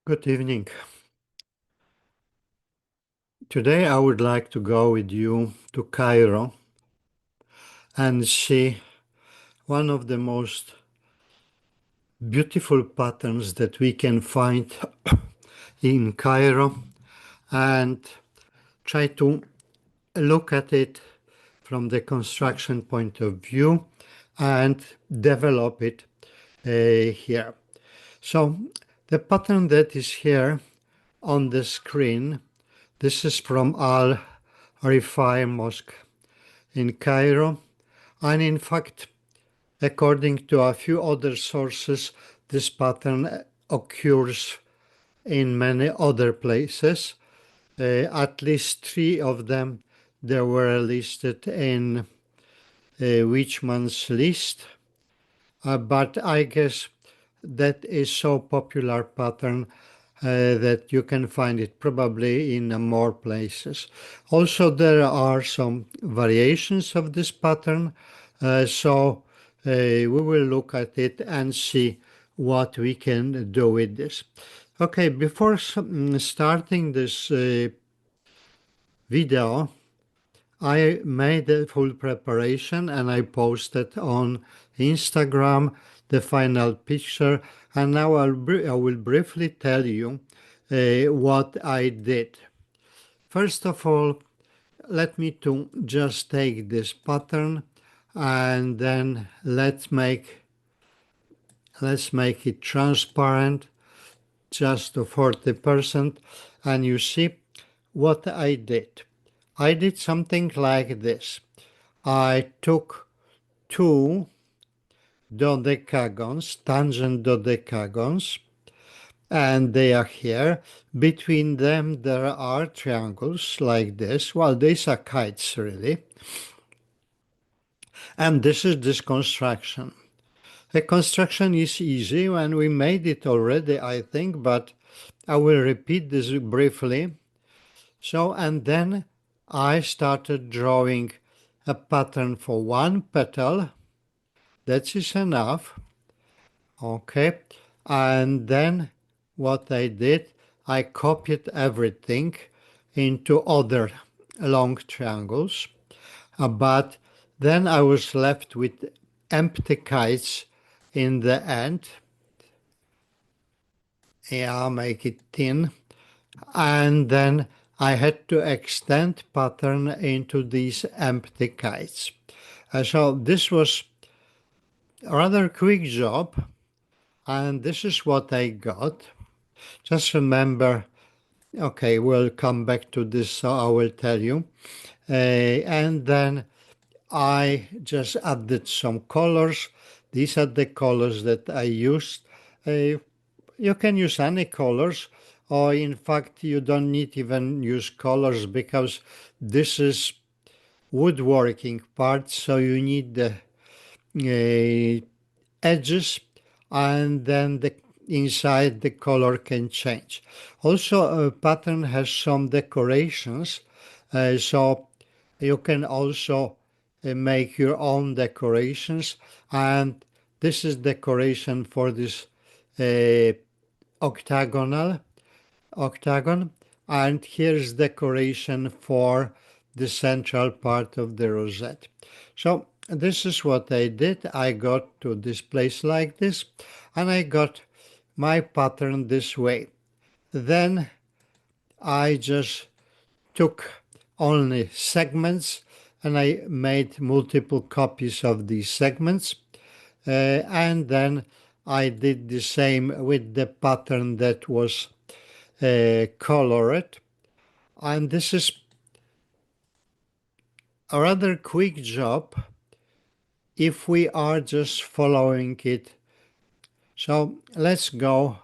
Good evening. Today I would like to go with you to Cairo and see one of the most beautiful patterns that we can find in Cairo and try to look at it from the construction point of view and develop it here. So the pattern that is here on the screen, this is from Al Rifai mosque in Cairo, and in fact, according to a few other sources, this pattern occurs in many other places. At least three of them there were listed in Wichmann's list, but I guess that is so popular pattern that you can find it probably in more places. Also, there are some variations of this pattern, so we will look at it and see what we can do with this. Okay, before starting this video, I made a full preparation and I posted on Instagram the final picture, and now I will briefly tell you what I did. First of all, let me to just take this pattern and then let's make it transparent just to 40%, and you see what I did. I did something like this. I took two dodecagons, tangent dodecagons, and they are here. Between them there are triangles like this. Well, these are kites really. And this is this construction. The construction is easy and we made it already, I think, but I will repeat this briefly. So, and then I started drawing a pattern for one petal. That is enough. Okay. And then what I did, I copied everything into other long triangles. But then I was left with empty kites in the end. Yeah, make it thin. And then I had to extend pattern into these empty kites. So this was a rather quick job, and this is what I got. Just remember, okay, we'll come back to this, so I will tell you. And then I just added some colors. These are the colors that I used. You can use any colors, or in fact, you don't need even use colors because this is woodworking part, so you need the edges, and then the inside the color can change. Also, a pattern has some decorations, so you can also make your own decorations, and this is decoration for this octagon, and here's decoration for the central part of the rosette. So this is what I did. I got to this place like this, and I got my pattern this way. Then I just took only segments and I made multiple copies of these segments, and then I did the same with the pattern that was colored, and this is a rather quick job if we are just following it. So let's go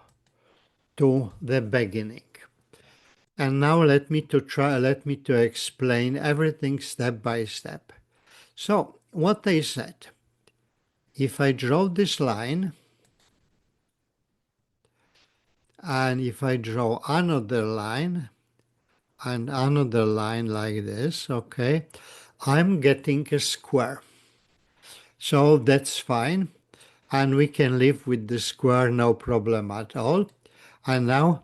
to the beginning. And now let me to explain everything step by step. So what I said, if I draw this line, and if I draw another line, and another line like this, okay, I'm getting a square. So that's fine. And we can live with the square, no problem at all. And now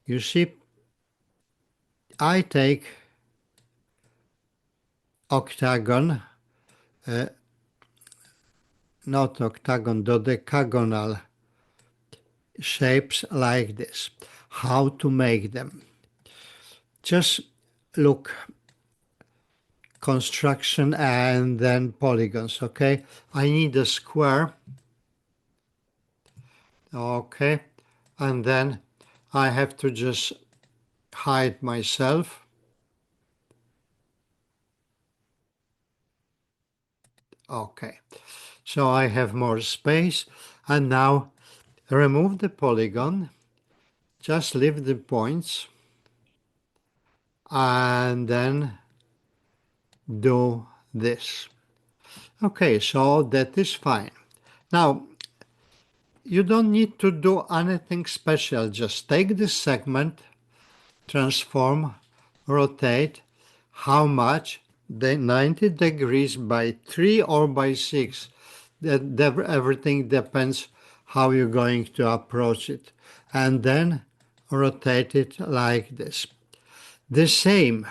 You see, I take octagon, not octagon, dodecagonal shapes like this. How to make them? Just look, construction and then polygons, okay? I need a square, okay? And then I have to just hide myself. Okay, so I have more space, and now remove the polygon, just leave the points, and then do this. Okay, so that is fine. Now, you don't need to do anything special, just take this segment, transform, rotate, how much? The 90 degrees by 3 or by 6. Everything depends how you're going to approach it. And then rotate it like this. The same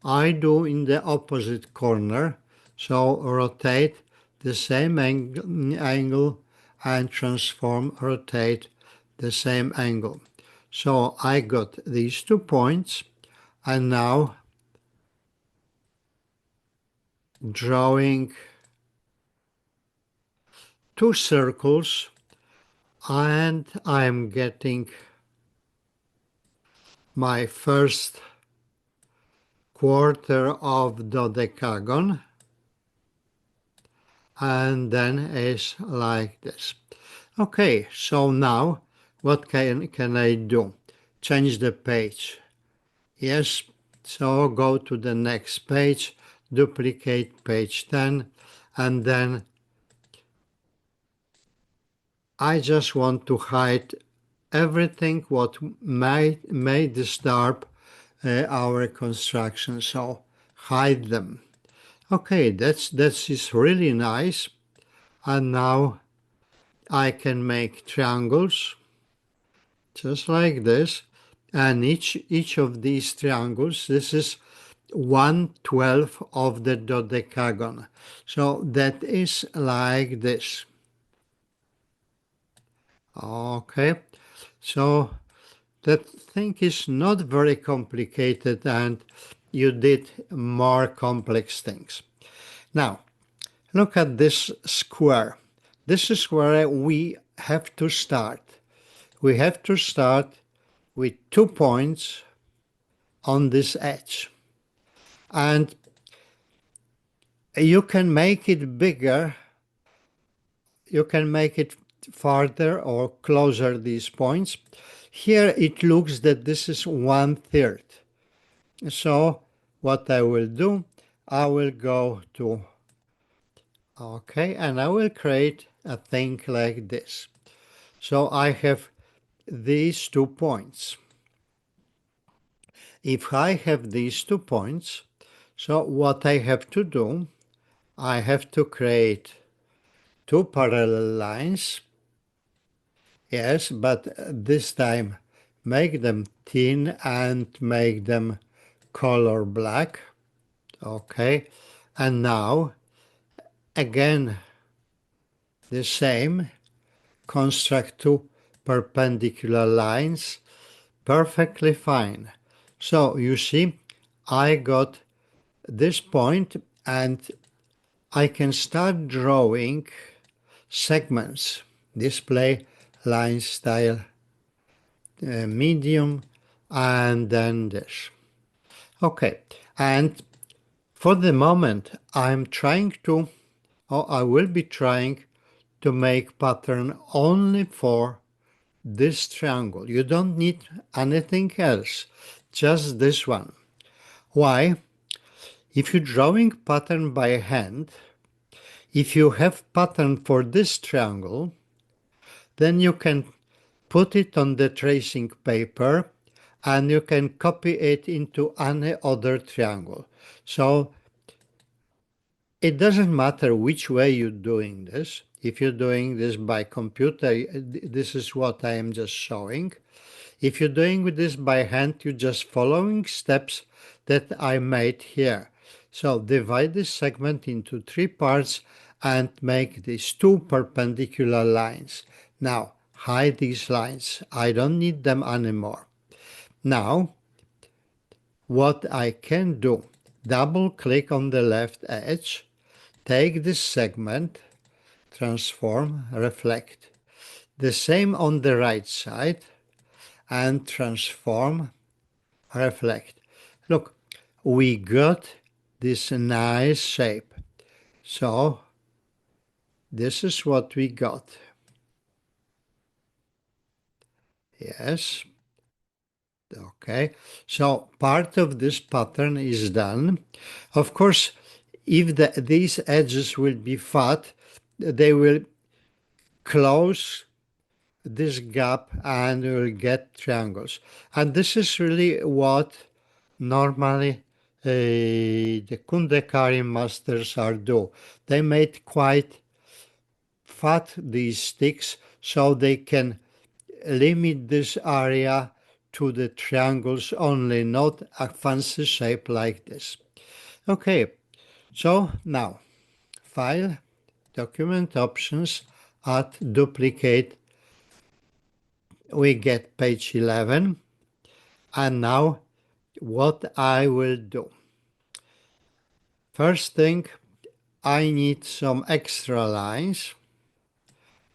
I do in the opposite corner. So rotate the same angle and transform, rotate the same angle. So I got these 2 points, and now drawing 2 circles, and I'm getting my first quarter of dodecagon, and then is like this. Okay, so now what can I do? Change the page. Yes, so go to the next page, duplicate page 10, and then I just want to hide everything what may disturb our construction, so hide them. Okay, that is really nice. And now I can make triangles just like this, and each of these triangles, this is 1/12 of the dodecagon. So that is like this. Okay, so that thing is not very complicated, and you did more complex things. Now, look at this square. This is where we have to start. We have to start with 2 points on this edge. And you can make it bigger. You can make it farther or closer, these points. Here it looks that this is 1/3. So what I will do, I will go to, okay, and I will create a thing like this. So I have these 2 points. If I have these 2 points, so what I have to do, I have to create 2 parallel lines. Yes, but this time make them thin and make them color black. Okay, and now again the same, construct 2 perpendicular lines, perfectly fine. So you see, I got this point, and I can start drawing segments. Display line style medium, and then this. Okay, and for the moment I'm trying to, or I will be trying to make pattern only for this triangle. You don't need anything else, just this one. Why? If you're drawing pattern by hand, if you have pattern for this triangle, then you can put it on the tracing paper and you can copy it into any other triangle. So it doesn't matter which way you're doing this. If you're doing this by computer, this is what I am just showing. If you're doing this by hand, you're just following steps that I made here. So divide this segment into 3 parts and make these 2 perpendicular lines. Now, hide these lines. I don't need them anymore. Now, what I can do, double click on the left edge, take this segment, transform, reflect. The same on the right side, and transform, reflect. Look, we got this nice shape. So this is what we got. Yes. Okay. So part of this pattern is done. Of course, if these edges will be fat, they will close this gap and we'll get triangles. And this is really what normally the Kundekari masters are do. They made quite fat these sticks so they can limit this area to the triangles only, not a fancy shape like this. Okay, so now File, Document Options, Add Duplicate. We get page 11. And now what I will do. First thing, I need some extra lines.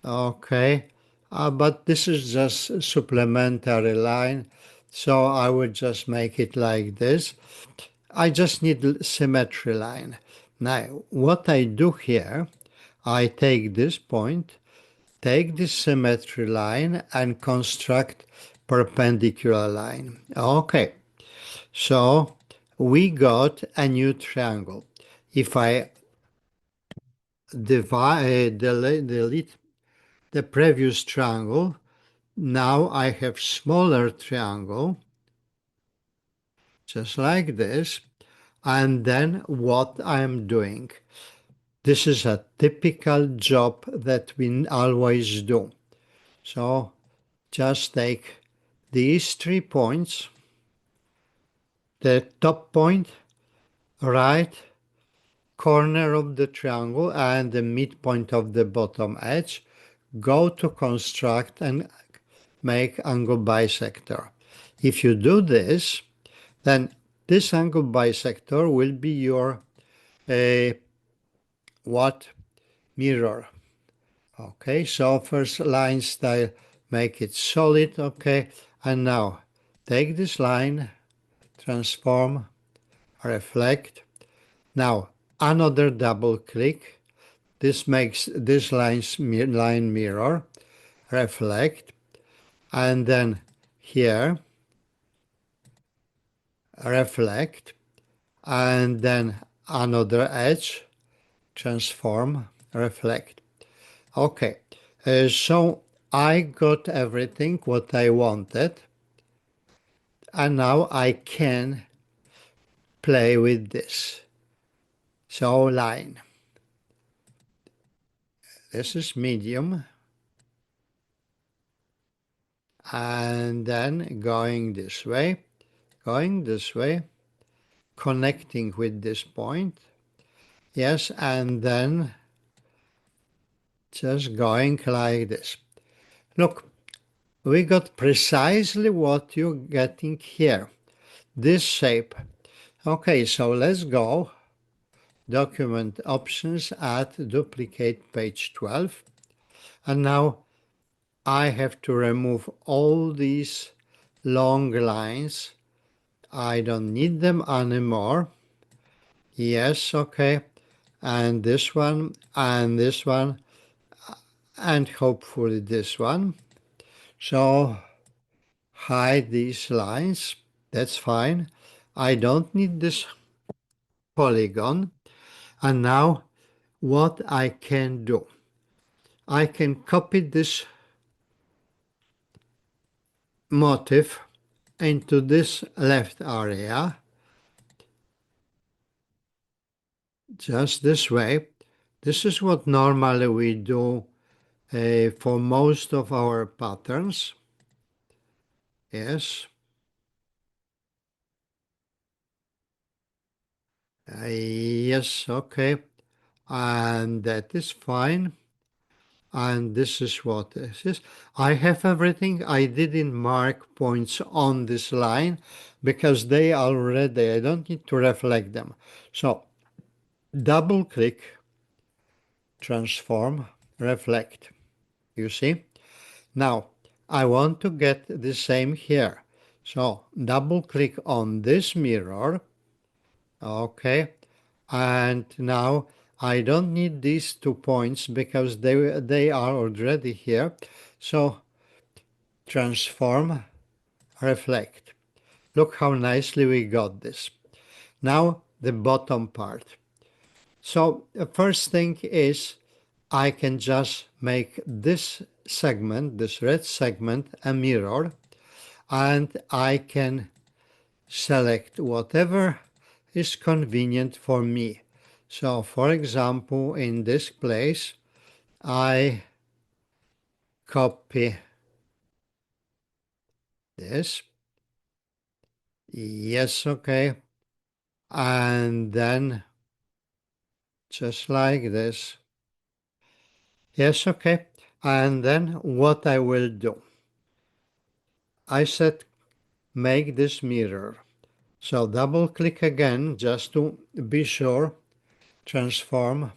Okay, but this is just a supplementary line, so I will just make it like this. I just need symmetry line. Now, what I do here, I take this point, take this symmetry line and construct perpendicular line. Okay, so we got a new triangle. If I delete the previous triangle, now I have smaller triangle, just like this. And then what I'm doing, this is a typical job that we always do. So just take these 3 points, the top point, right corner of the triangle and the midpoint of the bottom edge, go to construct and make angle bisector. If you do this, then this angle bisector will be your mirror. Okay, so first line style, make it solid. Okay, and now take this line, transform, reflect. Now another double click. This makes this line mirror, reflect, and then here reflect, and then another edge, transform, reflect. Okay, so I got everything what I wanted, and now I can play with this. So line. This is medium, and then going this way, connecting with this point. Yes, and then just going like this. Look, we got precisely what you're getting here. This shape. Okay, so let's go. Document Options, Add Duplicate, page 12. And now I have to remove all these long lines. I don't need them anymore. Yes, okay. And this one, and this one, and hopefully this one. So hide these lines. That's fine. I don't need this polygon. And now what I can do, I can copy this motif into this left area, just this way. This is what normally we do for most of our patterns. Yes. Yes, okay. And that is fine. And this is what this is. I have everything. I didn't mark points on this line because they are already, I don't need to reflect them. So double click, transform, reflect. You see? Now I want to get the same here. So double click on this mirror. Okay. And now I don't need these 2 points because they are already here. So transform, reflect. Look how nicely we got this. Now the bottom part. So the first thing is I can just make this segment, this red segment, a mirror, and I can select whatever is convenient for me. So for example, in this place, I copy this. Yes, okay. And then just like this. Yes, okay. And then what I will do, I said make this mirror. So double click again just to be sure, transform,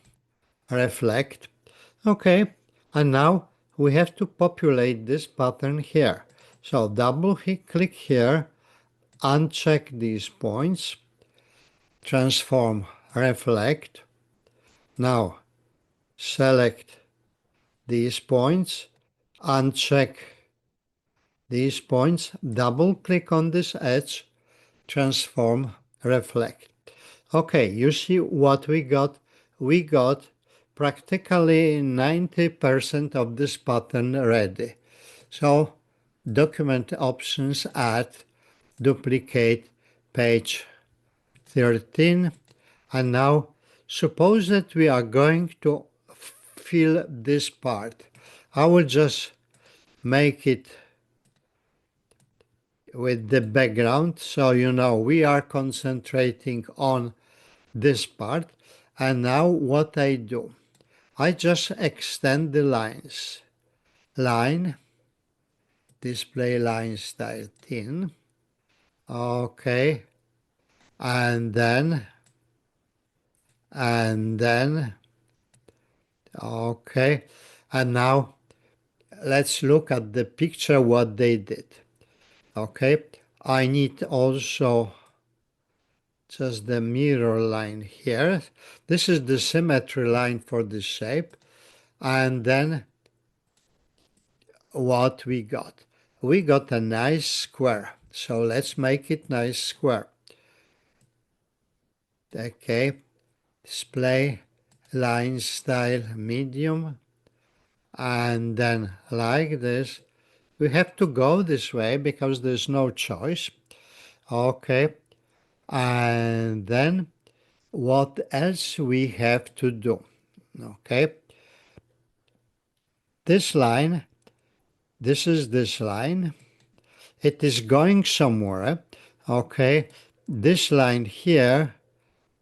reflect. Okay, and now we have to populate this pattern here. So double click here, uncheck these points, transform, reflect. Now select these points, uncheck these points, double click on this edge, transform, reflect. Okay, you see what we got? We got practically 90% of this pattern ready. So document options, add, duplicate, page 13. And now suppose that we are going to fill this part. I will just make it with the background so you know we are concentrating on this part. And now what I do, I just extend the lines. Line, display line style thin. Okay. And then, okay. And now let's look at the picture what they did. Okay. I need also just the mirror line here. This is the symmetry line for the shape. And then what we got? We got a nice square. So let's make it nice square. Okay. Display line style medium. And then like this. We have to go this way because there's no choice. Okay. And then what else we have to do? Okay. This line, this is this line. It is going somewhere. Okay. This line here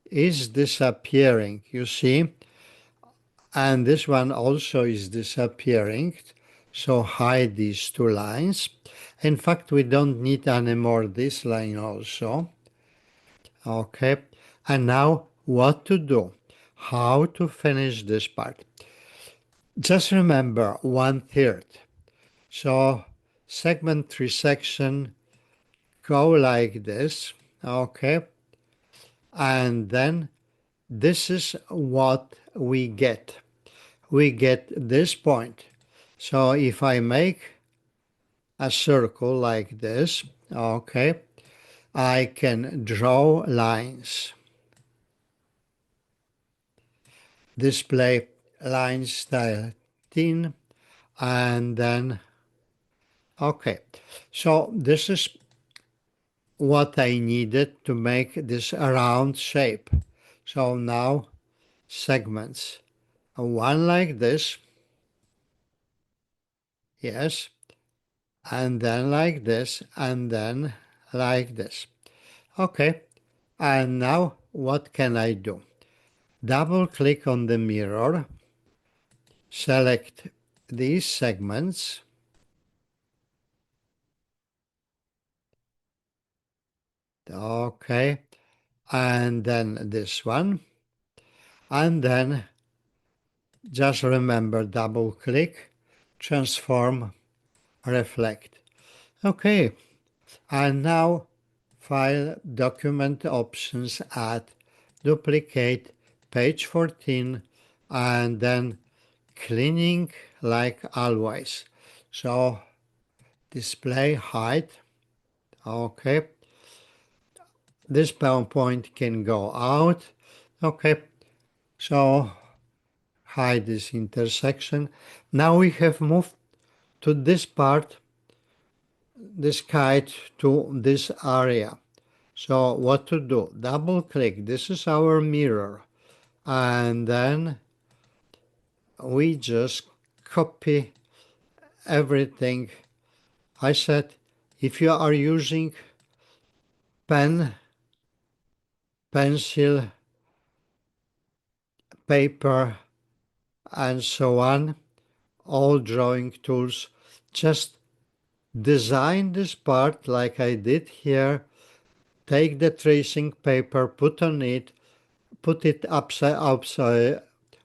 is disappearing, you see. And this one also is disappearing. So hide these 2 lines. In fact, we don't need anymore this line also. Okay. And now what to do? How to finish this part? Just remember 1/3. So segment 3 section go like this. Okay. And then this is what we get. We get this point. So if I make a circle like this, okay, I can draw lines. Display line style thin, and then, okay. So this is what I needed to make this a round shape. So now segments, one like this, yes, and then like this, and then like this. Okay, and now what can I do? Double click on the mirror, select these segments, okay, and then this one, and then just remember double click, transform, reflect. Okay, and now file document options, add duplicate page 14, and then cleaning like always. So display height, okay, this PowerPoint can go out, okay, so hide this intersection. Now we have moved to this part, this kite to this area. So what to do? Double click, this is our mirror, and then we just copy everything. I said if you are using pen, pencil, paper, and so on, all drawing tools, just design this part like I did here. Take the tracing paper, put on it, put it upside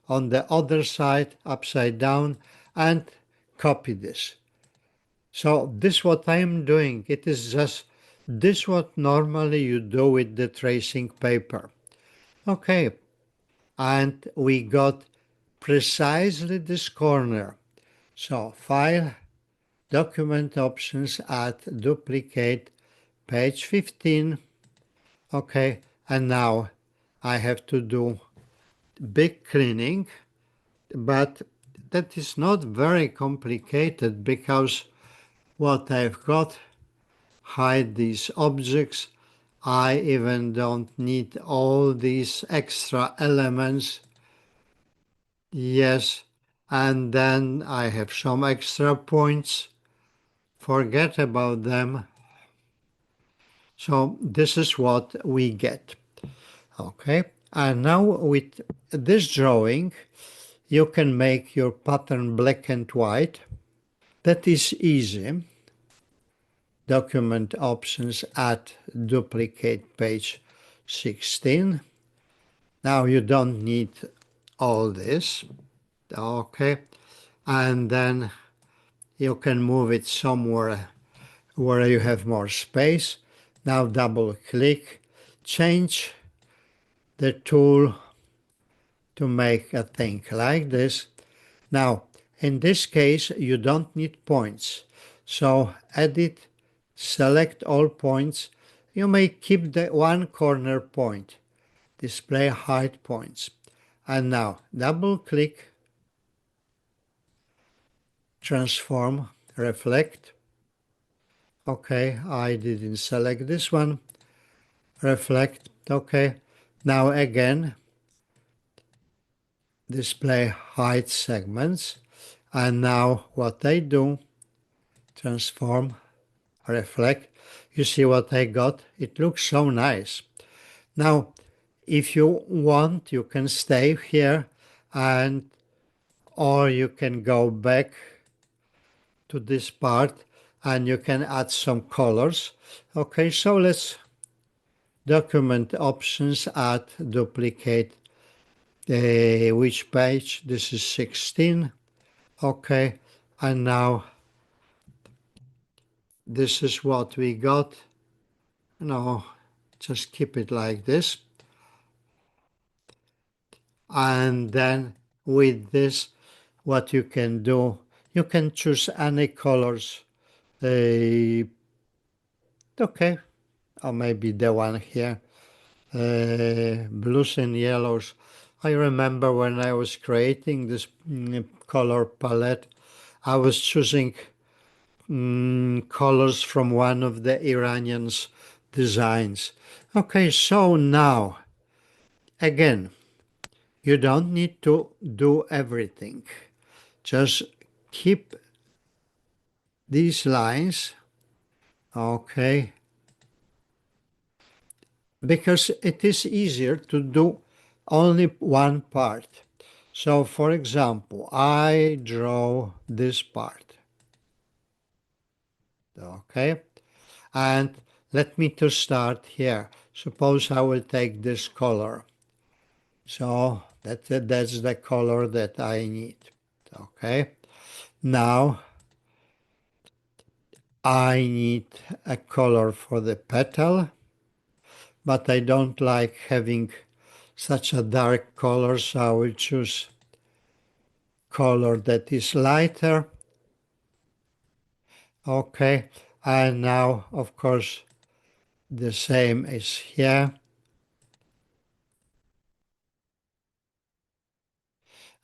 on the other side, upside down, and copy this. So this what I'm doing. It is just this what normally you do with the tracing paper. Okay, and we got precisely this corner. So file, document options, add duplicate, page 15. Okay, and now I have to do big cleaning, but that is not very complicated because what I've got, hide these objects. I even don't need all these extra elements. Yes, and then I have some extra points. Forget about them. So this is what we get. Okay, and now with this drawing, you can make your pattern black and white. That is easy. Document options, add duplicate page 16. Now you don't need all this. Okay, and then you can move it somewhere where you have more space. Now double click, change the tool to make a thing like this. Now, in this case, you don't need points. So edit, select all points. You may keep the one corner point. Display hide points. And now double click, transform, reflect. Okay, I didn't select this one. Reflect, okay. Now again, display hide segments. And now what I do, transform, reflect. You see what I got? It looks so nice. Now, if you want, you can stay here and or you can go back to this part and you can add some colors. Okay, so let's document options, add duplicate which page. This is 16. Okay, and now this is what we got. No, just keep it like this. And then with this, what you can do, you can choose any colors. Okay, or maybe the one here, blues and yellows. I remember when I was creating this color palette, I was choosing colors from one of the Iranians' designs. Okay, so now, again, You don't need to do everything. Just keep these lines, okay, because it is easier to do only one part. So, for example, I draw this part, okay, and let me to start here. Suppose I will take this color. So that's the color that I need. Okay. Now I need a color for the petal, but I don't like having such a dark color, so I will choose color that is lighter. Okay. And now, of course, the same is here.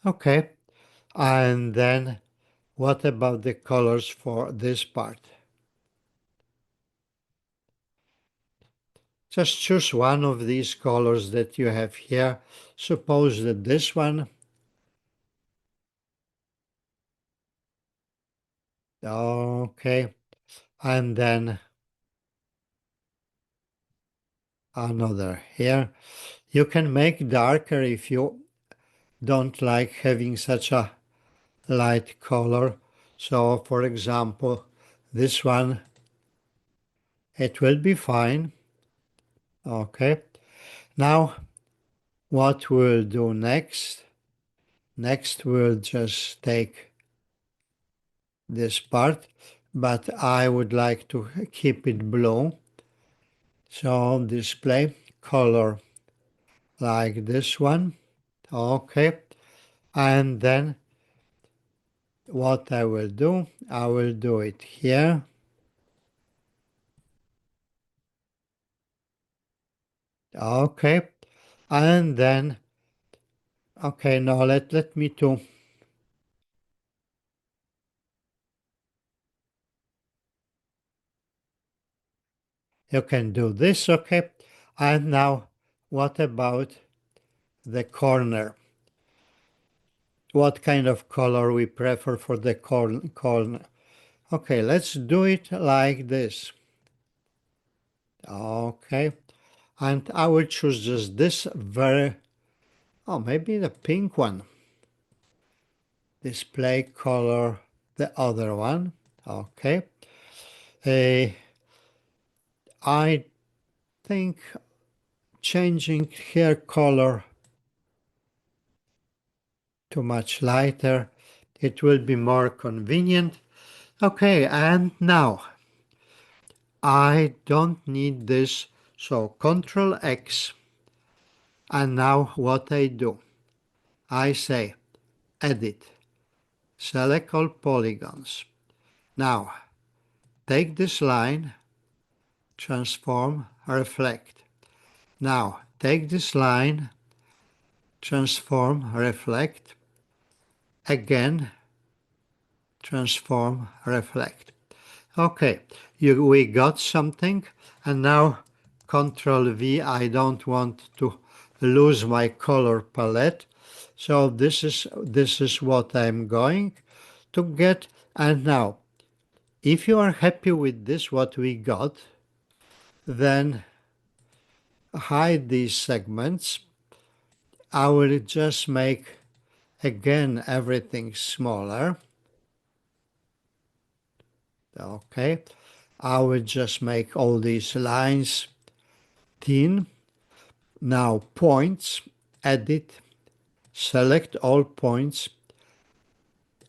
Okay. And then what about the colors for this part? Just choose one of these colors that you have here. Suppose that this one, okay, and then another here. You can make darker if you don't like having such a light color. So, for example, this one, it will be fine. Okay. Now, what we'll do next? Next, we'll just take this part, but I would like to keep it blue. So display color like this one. Okay. And then what I will do it here. Okay. And then, okay, now let me to, you can do this, okay. And now what about the corner? What kind of color we prefer for the corner? Okay, let's do it like this. Okay. And I will choose just this very, oh, maybe the pink one. Display color, the other one. Okay. I think changing hair color to much lighter, it will be more convenient. Okay, and now I don't need this, so Control X. And now what I do, I say Edit, select all polygons. Now take this line, transform, reflect. Now take this line, transform, reflect. Again, transform, reflect. Okay, we got something, and now Control V. I don't want to lose my color palette, so this is what I'm going to get. And now, if you are happy with this, what we got, then hide these segments. I will just make again everything smaller. Okay, I will just make all these lines thin. Now points, edit, select all points,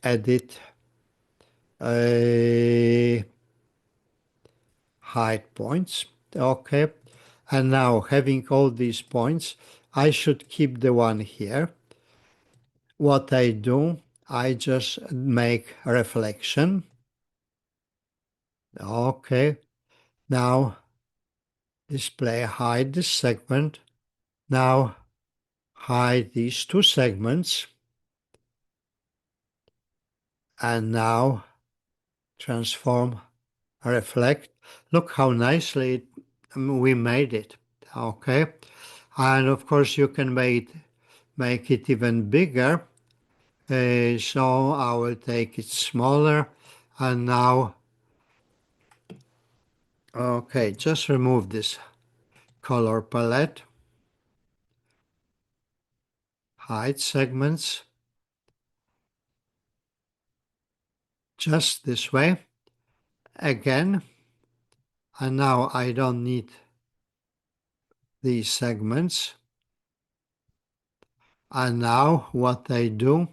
edit, hide points. Okay, and now having all these points, I should keep the one here. What I do, I just make a reflection. Okay, now display hide this segment. Now hide these two segments. And now transform, reflect. Look how nicely we made it. Okay. And of course you can make it even bigger. So I will take it smaller, and now, okay, just remove this color palette, hide segments, just this way, again, and now I don't need these segments. And now what I do,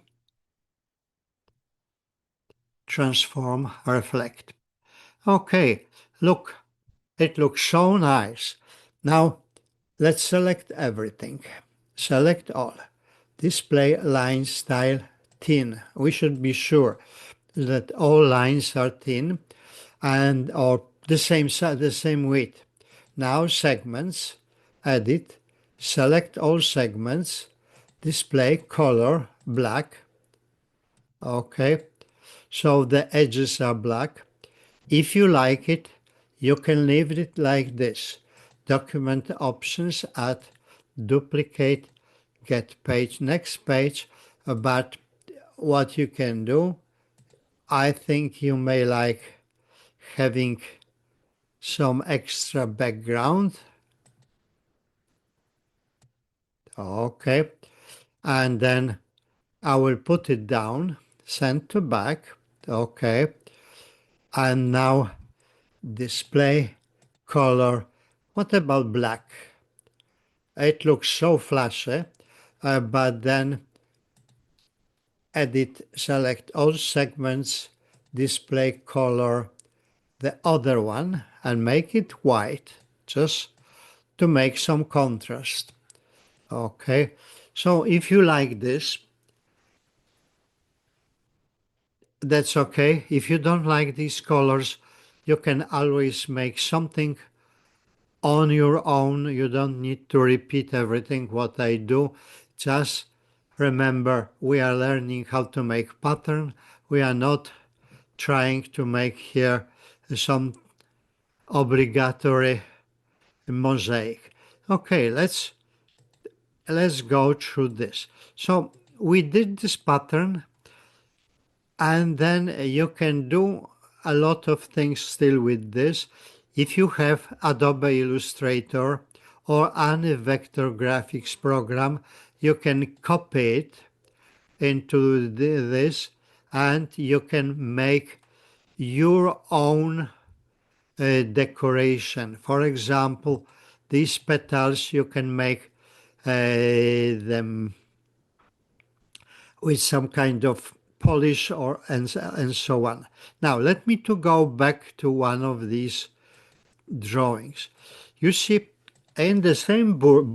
transform, reflect. Okay, look, it looks so nice. Now let's select everything. Select all. Display line style thin. We should be sure that all lines are thin and or the same width. Now segments, edit, select all segments, display color black. Okay, so the edges are black. If you like it, you can leave it like this. Document options, add, duplicate, get page, next page. But what you can do, I think you may like having some extra background. Okay, and then I will put it down, send to back. Okay, and now display color. What about black? It looks so flashy, but then edit, select all segments, display color, the other one, and make it white, just to make some contrast. Okay, so if you like this, that's okay. If you don't like these colors, you can always make something on your own. You don't need to repeat everything what I do. Just remember, we are learning how to make pattern. We are not trying to make here some obligatory mosaic. Okay, let's go through this. So we did this pattern, and then you can do a lot of things still with this. If you have Adobe Illustrator or any vector graphics program, you can copy it into this, and you can make your own decoration. For example, these petals, you can make them with some kind of polish or and so on. Now let me to go back to one of these drawings. You see, in the same book,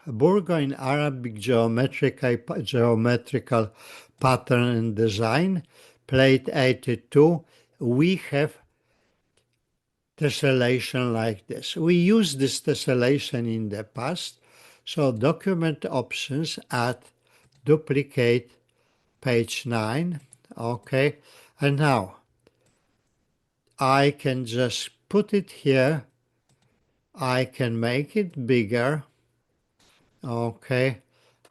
Burgo Arabic geometrical pattern and design, plate 82, we have tessellation like this. We used this tessellation in the past, so document options, add, duplicate, page 9, okay, and now I can just put it here, I can make it bigger, okay,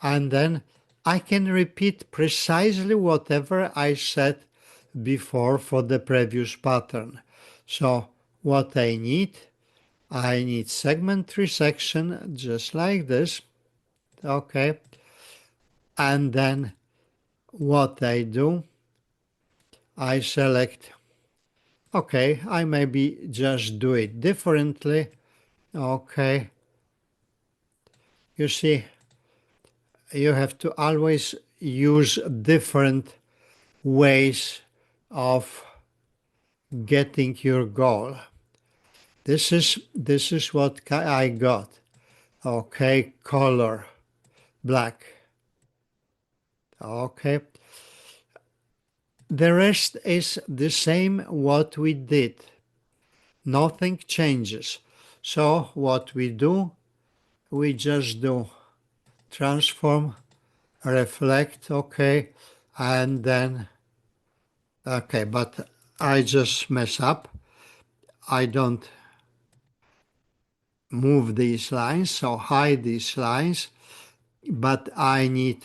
and then I can repeat precisely whatever I said before for the previous pattern. So what I need segment 3 section, just like this, okay, and then what I do, I select, okay, I maybe just do it differently, okay. You see, you have to always use different ways of getting your goal. This is what I got. Okay, color, black. Okay. The rest is the same what we did. Nothing changes. So what we do, we just do transform, reflect, okay, and then, okay, but I just mess up. I don't move these lines, so hide these lines, but I need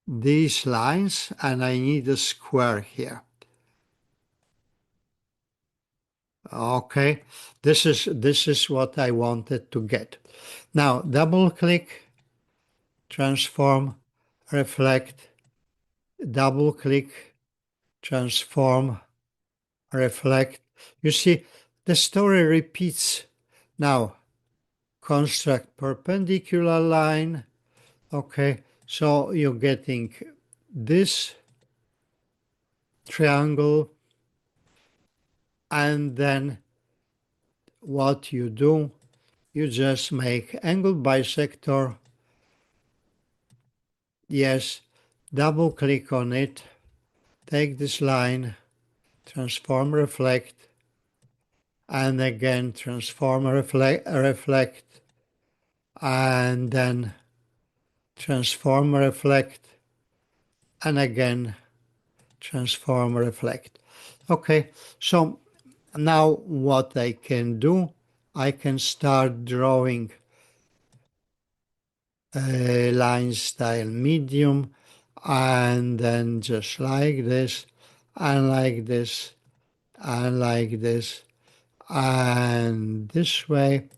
these lines and I need a square here. Okay, this is what I wanted to get. Now double click, transform, reflect, double click, transform, reflect. You see, the story repeats. Now construct perpendicular line. Okay, so you're getting this triangle, and then what you do, you just make angle bisector. Yes, double click on it, take this line, transform, reflect, and again transform, reflect, and then transform, reflect, and again transform, reflect. Okay, so now what I can do, I can start drawing a line style medium, and then just like this, and like this, and like this, and this way,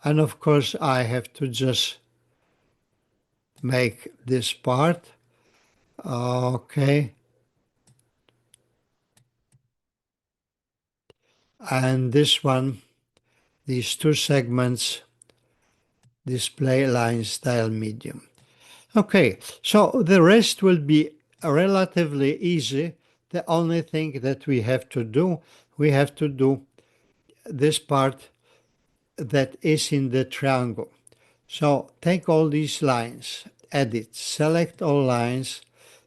and of course I have to just make this part. Okay, and this one, these two segments display line style medium. Okay, so the rest will be relatively easy. The only thing that we have to do, we have to do this part that is in the triangle. So take all these lines, edit, select all lines,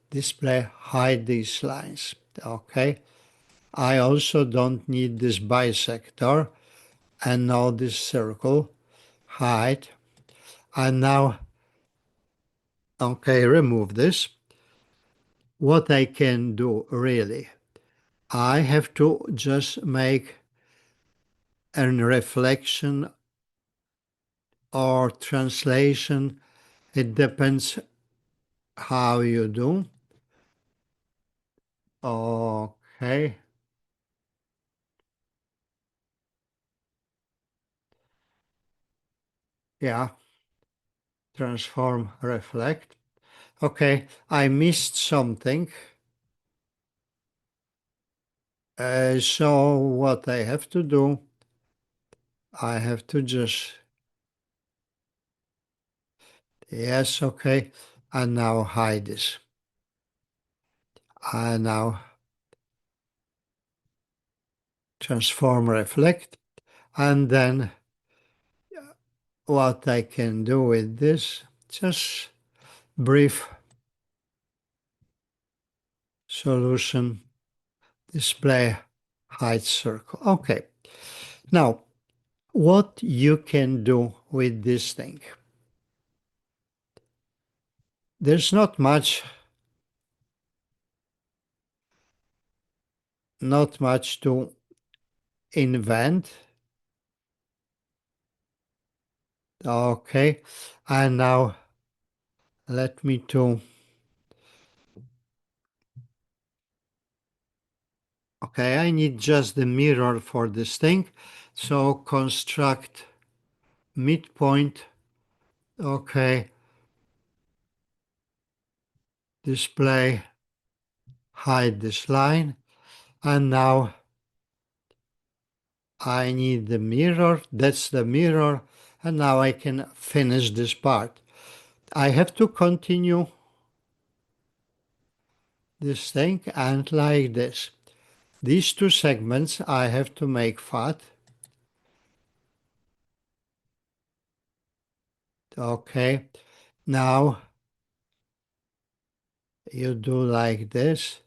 display, hide these lines. Okay, I also don't need this bisector, and now this circle, hide, and now, okay, remove this. What I can do really, I have to just make a reflection or translation. It depends how you do. Okay. Yeah. Transform, reflect. Okay. I missed something. So what I have to do, I have to just, yes, okay. And now hide this. And now transform, reflect. And then what I can do with this, just brief solution, display, hide circle. Okay, now what you can do with this thing. There's not much to invent. Okay, and now let me to, okay, I need just the mirror for this thing. So construct midpoint. Okay, display, hide this line, and now I need the mirror. That's the mirror, and now I can finish this part. I have to continue this thing, and like this. These two segments I have to make fat. Okay, now you do like this,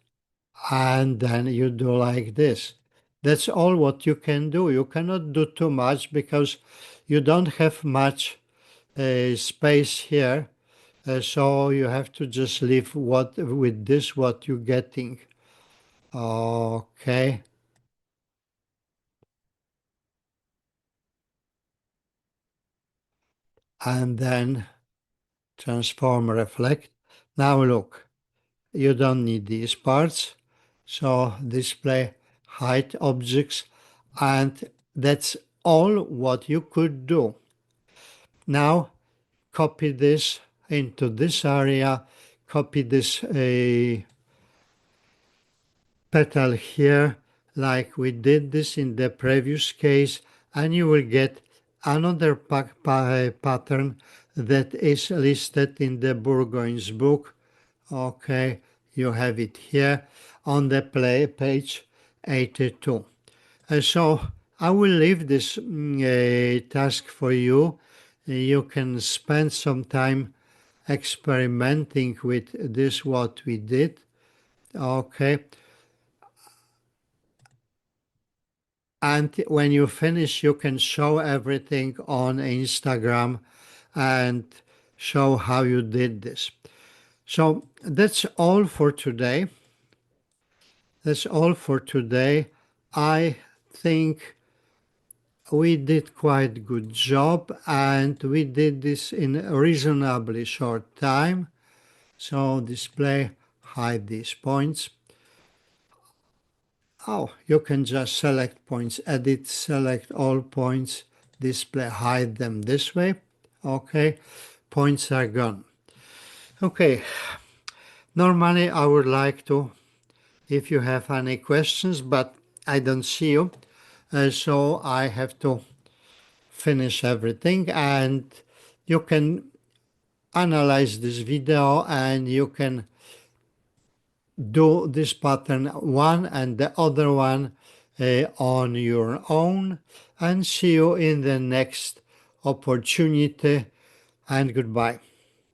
and then you do like this. That's all what you can do. You cannot do too much because you don't have much space here. So you have to just leave what with this what you're getting. Okay. and then transform reflect. Now look, you don't need these parts. So display hide objects, and that's all what you could do. Now copy this into this area, copy this petal here like we did this in the previous case, and you will get another pattern that is listed in the Bourgogn's book. Okay, you have it here on the page 82. So I will leave this task for you. You can spend some time experimenting with this, what we did. Okay. And when you finish, you can show everything on Instagram and show how you did this. So that's all for today. That's all for today. I think we did quite good job, and we did this in a reasonably short time. So display, hide these points. Oh, you can just select points, edit, select all points, display, hide them this way. Okay, points are gone. Okay, normally I would like to, if you have any questions, but I don't see you, so I have to finish everything, and you can analyze this video and you can do this pattern one and the other one on your own, and see you in the next opportunity, and goodbye.